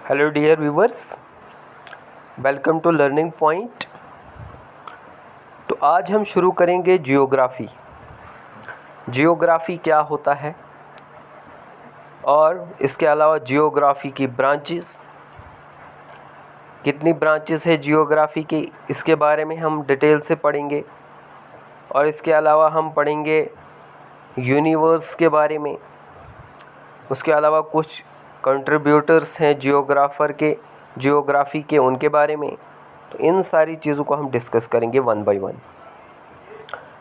Hello dear viewers, welcome to learning point. तो आज हम शुरू करेंगे जियोग्राफ़ी। जियोग्राफ़ी क्या होता है और इसके अलावा जियोग्राफ़ी की ब्रांचेस, कितनी ब्रांचेस है जियोग्राफ़ी की, इसके बारे में हम डिटेल से पढ़ेंगे। और इसके अलावा हम पढ़ेंगे यूनिवर्स के बारे में। उसके अलावा कुछ कंट्रीब्यूटर्स हैं जियोग्राफ़ी के उनके बारे में। तो इन सारी चीज़ों को हम डिस्कस करेंगे वन बाय वन।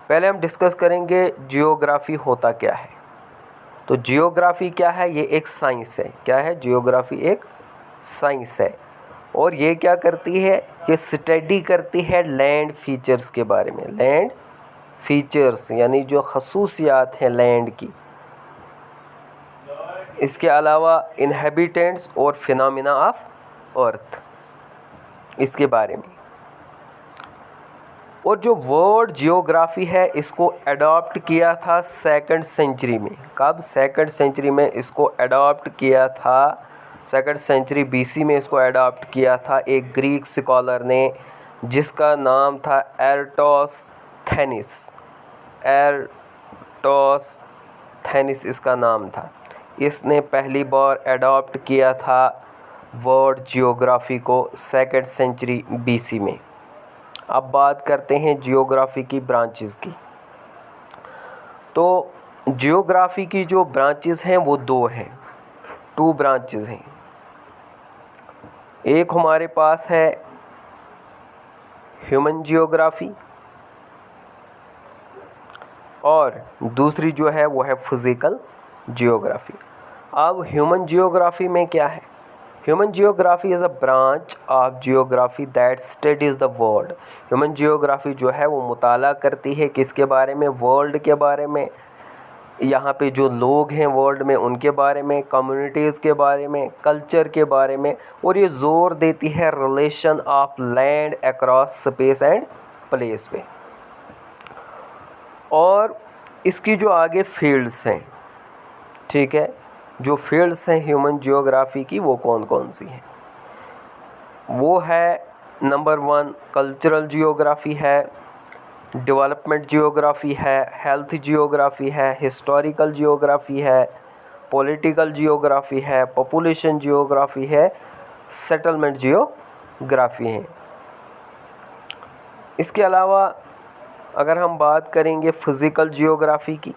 पहले हम डिस्कस करेंगे जियोग्राफ़ी होता क्या है। तो जियोग्राफ़ी क्या है? ये एक साइंस है। क्या है? जियोग्राफ़ी एक साइंस है। और ये क्या करती है? ये स्टडी करती है लैंड फीचर्स के बारे में। लैंड फीचर्स यानी जो खसूसियात हैं लैंड की। इसके अलावा इनहेबिटेंट्स और फिनोमिना ऑफ अर्थ, इसके बारे में। और जो वर्ड जियोग्राफ़ी है इसको अडॉप्ट किया था 2nd सेंचुरी में। कब? 2nd सेंचुरी में इसको अडॉप्ट किया था। 2nd सेंचुरी BC में इसको अडॉप्ट किया था एक ग्रीक स्कॉलर ने, जिसका नाम था एराटोस्थेनिस। एराटोस्थेनिस इसका नाम था। इसने पहली बार अडॉप्ट किया था वर्ड जियोग्राफ़ी को 2nd सेंचुरी BC में। अब बात करते हैं जियोग्राफ़ी की ब्रांचेस की। तो जियोग्राफ़ी की जो ब्रांचेस हैं वो दो हैं, 2 ब्रांचेस हैं। एक हमारे पास है ह्यूमन जियोग्राफ़ी और दूसरी जो है वो है फिज़िकल जियोग्राफ़ी। अब ह्यूमन जियोग्राफ़ी में क्या है? Human geography is a branch of geography that studies the world. Human geography जो है वो मुताला करती है किसके बारे में? वर्ल्ड के बारे में। यहाँ पे जो लोग हैं वर्ल्ड में उनके बारे में, कम्युनिटीज़ के बारे में, कल्चर के बारे में। और ये ज़ोर देती है relation of land across space and place पे। और इसकी जो आगे फील्ड्स हैं, ठीक है, जो फील्ड्स हैं ह्यूमन जियोग्राफ़ी की वो कौन कौन सी हैं? वो है नंबर 1 कल्चरल जियोग्राफ़ी है, डेवलपमेंट जियोग्राफ़ी है, हेल्थ जियोग्राफ़ी है, हिस्टोरिकल जियोग्राफ़ी है, पॉलिटिकल जियोग्राफ़ी है, पॉपुलेशन जियोग्राफ़ी है, सेटलमेंट जियोग्राफ़ी है। इसके अलावा अगर हम बात करेंगे फ़िज़िकल जियोग्राफ़ी की,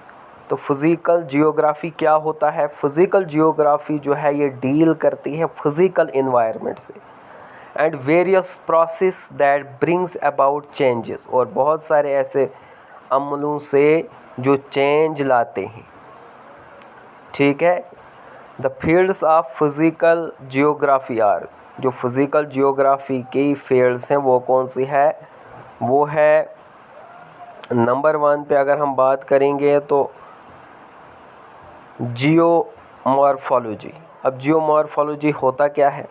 तो फ़िज़िकल जियोग्राफ़ी क्या होता है? फ़िज़िकल जियोग्राफ़ी जो है ये डील करती है फ़िज़िकल एनवायरनमेंट से and various process that brings about changes, और बहुत सारे ऐसे अमलों से जो चेंज लाते हैं। ठीक है। The fields of physical geography are, जो फ़िज़िकल जियोग्राफ़ी की फील्ड्स हैं वो कौन सी है? वो है नंबर 1 पे अगर हम बात करेंगे तो जियोमॉर्फोलॉजी। अब जियोमॉर्फोलॉजी होता क्या है?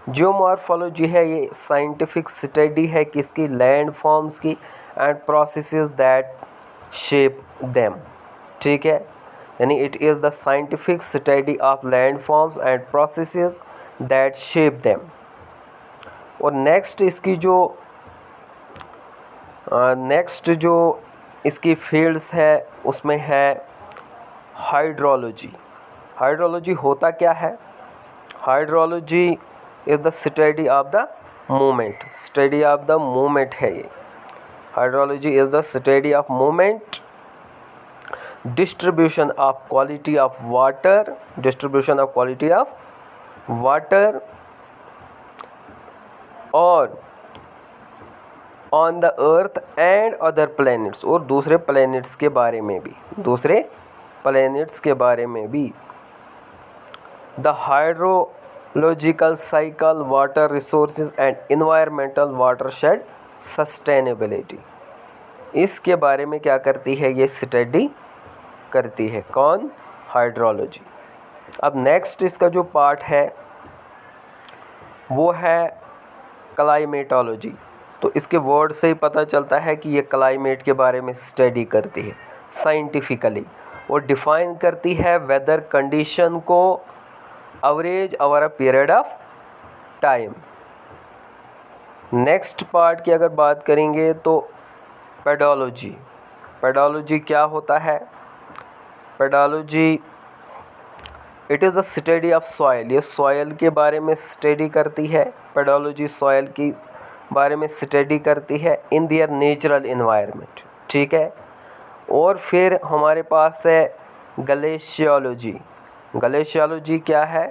जियोमॉर्फोलॉजी है ये साइंटिफिक स्टडी है किसकी? लैंड फॉर्म्स की and processes that shape them. ठीक है, यानी it is the scientific study of land forms and processes that shape them. और नेक्स्ट जो इसकी फील्ड्स है उसमें है हाइड्रोलॉजी। हाइड्रोलॉजी होता क्या है? Hydrology is the study of the movement. Study of the movement है ये। Hydrology is the study of movement, distribution of quality of water, distribution of quality of water, और on the earth and other planets, और दूसरे planets के बारे में भी, दूसरे प्लैनेट्स के बारे में भी। The hydrological cycle, water resources and environmental watershed sustainability, इसके बारे में क्या करती है? ये स्टडी करती है। कौन? हाइड्रोलॉजी। अब नेक्स्ट इसका जो पार्ट है वो है क्लाइमेटोलॉजी। तो इसके वर्ड से ही पता चलता है कि ये क्लाइमेट के बारे में स्टडी करती है साइंटिफिकली, और डिफ़ाइन करती है वेदर कंडीशन को average over a period of time. Next part की अगर बात करेंगे तो पेडोलॉजी। पेडोलॉजी क्या होता है? Pedology it is a study of soil. ये सॉइल के बारे में स्टडी करती है। पेडोलॉजी सॉइल की बारे में स्टडी करती है इन देयर नेचुरल इन्वायरमेंट, ठीक है। और फिर हमारे पास है ग्लेशियोलॉजी। ग्लेशियोलॉजी क्या है?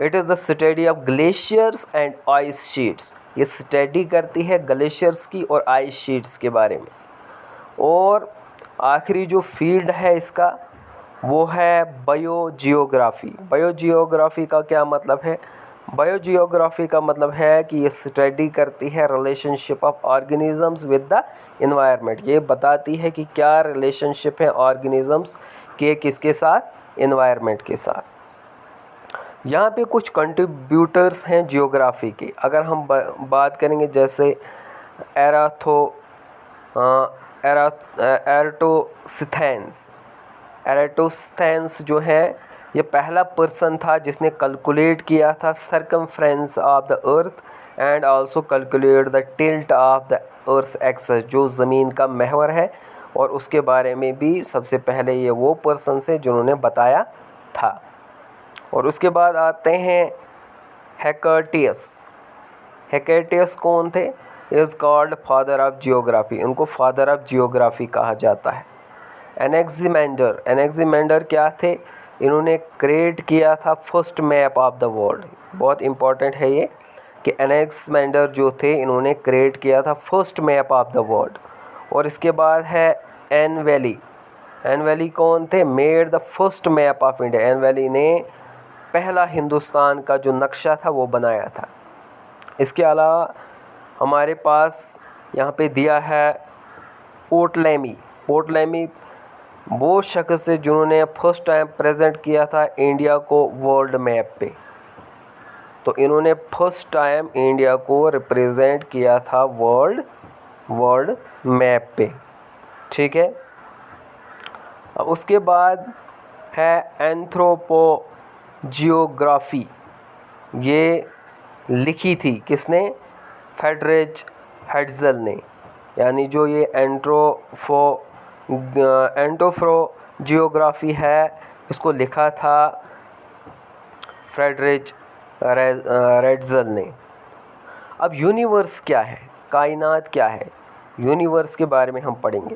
It is the study of glaciers and ice sheets. ये स्टडी करती है ग्लेशियर्स की और आइस शीट्स के बारे में। और आखिरी जो फील्ड है इसका वो है बायोजियोग्राफी। बायोजियोग्राफी का क्या मतलब है? बायोजियोग्राफी का मतलब है कि ये स्टडी करती है relationship of organisms with the environment. ये बताती है कि क्या रिलेशनशिप है ऑर्गेनिजम्स के किसके साथ? इन्वायरमेंट के साथ। यहाँ पे कुछ कंट्रीब्यूटर्स हैं जियोग्राफी के। अगर हम बात करेंगे जैसे एराटोस्थेनेस जो है, ये पहला पर्सन था जिसने कैलकुलेट किया था circumference of the earth and also calculate the tilt of the earth axis, जो ज़मीन का महवर है, और उसके बारे में भी सबसे पहले ये वो पर्सन से जिन्होंने बताया था। और उसके बाद आते हैं हेक्टेटियस। हेक्टेटियस कौन थे? Is called father of geography. उनको फादर ऑफ जियोग्राफी कहा जाता है। एनेक्सिमेंडर। एनेक्सिमेंडर क्या थे? इन्होंने क्रिएट किया था first map of the world. बहुत इंपॉर्टेंट है ये कि एनेक्सिमेंडर जो थे इन्होंने क्रिएट किया था first map of the world. और इसके बाद है एन वैली। एन वैली कौन थे? Made the first map of India. एन वैली ने पहला हिंदुस्तान का जो नक्शा था वो बनाया था। इसके अलावा हमारे पास यहाँ पे दिया है पोर्टलेमी। पोर्टलेमी वो शख्स है जिन्होंने फर्स्ट टाइम प्रेजेंट किया था इंडिया को वर्ल्ड मैप पे। तो इन्होंने फर्स्ट टाइम इंडिया को रिप्रेजेंट किया था वर्ल्ड मैप पे, ठीक है। अब उसके बाद है एंथ्रोपोजियोग्राफी। ये लिखी थी किसने? फ्रेडरिक हेर्त्ज़ल ने। यानी जो ये एंथ्रोपोजियोग्राफी है इसको लिखा था फ्रेडरिक हेर्त्ज़ल ने। अब यूनिवर्स क्या है? कायनात क्या है? यूनिवर्स के बारे में हम पढ़ेंगे।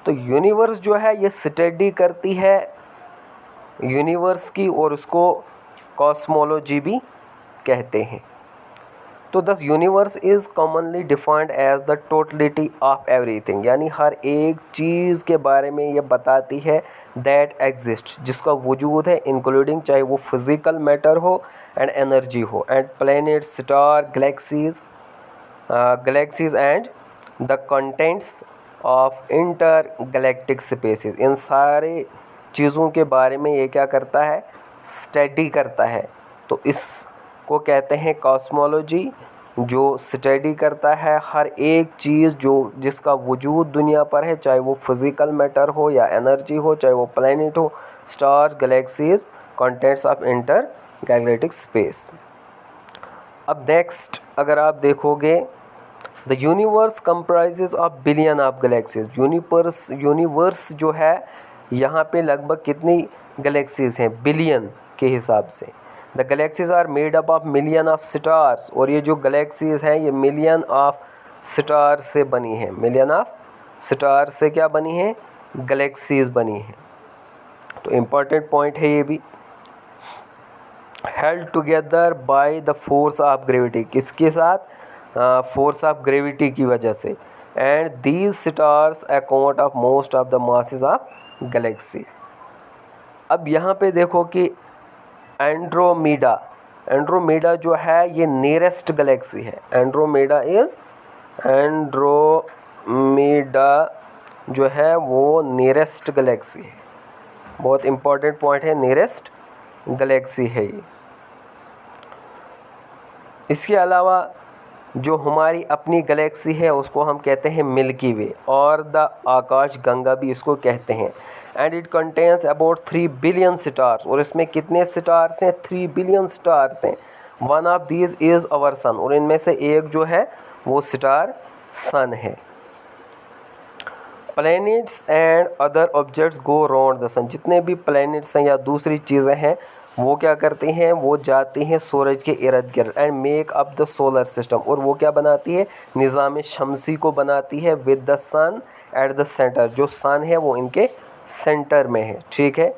तो यूनिवर्स जो है ये स्टडी करती है यूनिवर्स की, और उसको कॉस्मोलॉजी भी कहते हैं। तो the universe is commonly defined as the totality of everything. यानी हर एक चीज़ के बारे में ये बताती है दैट एग्जिस्ट, जिसका वजूद है, इंक्लूडिंग चाहे वो फिज़िकल मैटर हो एंड एनर्जी हो, and planet, star, galaxies and the contents of intergalactic spaces. इन सारे चीज़ों के बारे में ये क्या करता है? स्टडी करता है। तो इसको कहते हैं कॉस्मोलॉजी, जो स्टडी करता है हर एक चीज़ जिसका वजूद दुनिया पर है, चाहे वो फिज़िकल मैटर हो या एनर्जी हो, चाहे वो प्लैनेट हो, stars, galaxies, contents of inter galactic space. अब नेक्स्ट अगर आप देखोगे, the universe comprises of billion of galaxies. Universe जो है यहाँ पे लगभग कितनी गैलेक्सीज हैं? बिलियन के हिसाब से। The galaxies are made up of million of stars. और ये जो गैलेक्सीज हैं ये मिलियन ऑफ स्टार से बनी हैं। मिलियन ऑफ स्टार से क्या बनी हैं? गैलेक्सीज बनी हैं। तो इम्पॉर्टेंट पॉइंट है ये भी। Held together by the force of gravity. किसके साथ? फोर्स ऑफ ग्रेविटी की वजह से। And these stars account of most of the masses of Galaxy. अब यहाँ पे देखो कि एंड्रोमेडा जो है ये नियरेस्ट गैलेक्सी है। एंड्रोमेडा जो है वो नियरेस्ट गैलेक्सी है। बहुत इंपॉर्टेंट पॉइंट है, नियरेस्ट गैलेक्सी है ये। इसके अलावा जो हमारी अपनी गैलेक्सी है उसको हम कहते हैं मिल्की वे, और द आकाश गंगा भी इसको कहते हैं। And it contains about 3 billion stars. और इसमें कितने स्टार्स हैं? 3 बिलियन स्टार्स हैं। One of these is our sun, और इनमें से एक जो है वो स्टार सन है। Planets and other objects go round the sun, जितने भी प्लैनेट्स हैं या दूसरी चीज़ें हैं वो क्या करते हैं, वो जाते हैं सूरज के इर्द गिर्द and make up the solar system, और वो क्या बनाती है, निज़ाम शमसी को बनाती है with the sun at the centre, जो सन है वो इनके सेंटर में है। ठीक है,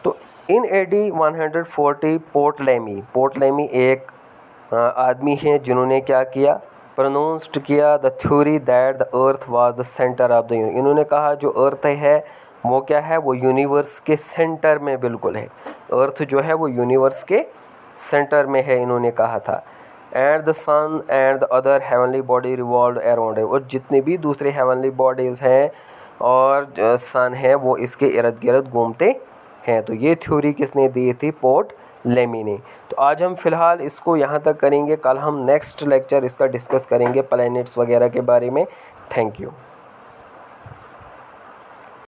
तो इन AD 140 पोर्टलेमी एक आदमी हैं जिन्होंने क्या किया, प्रोनाउंस्ड किया the theory that the earth was the centre of the universe. इन्होंने कहा जो अर्थ है वो क्या है, वो यूनिवर्स के सेंटर में बिल्कुल है, अर्थ जो है वो यूनिवर्स के सेंटर में है, इन्होंने कहा था। And the sun and the other heavenly body revolve around है, और जितने भी दूसरे हेवनली बॉडीज़ हैं और सन है वो इसके इर्द गिर्द घूमते हैं। तो ये थ्योरी किसने दी थी, पोर्टलेमी ने। तो आज हम फ़िलहाल इसको यहाँ तक करेंगे, कल हम नेक्स्ट लेक्चर इसका डिस्कस करेंगे प्लैनेट्स वगैरह के बारे में। Thank you.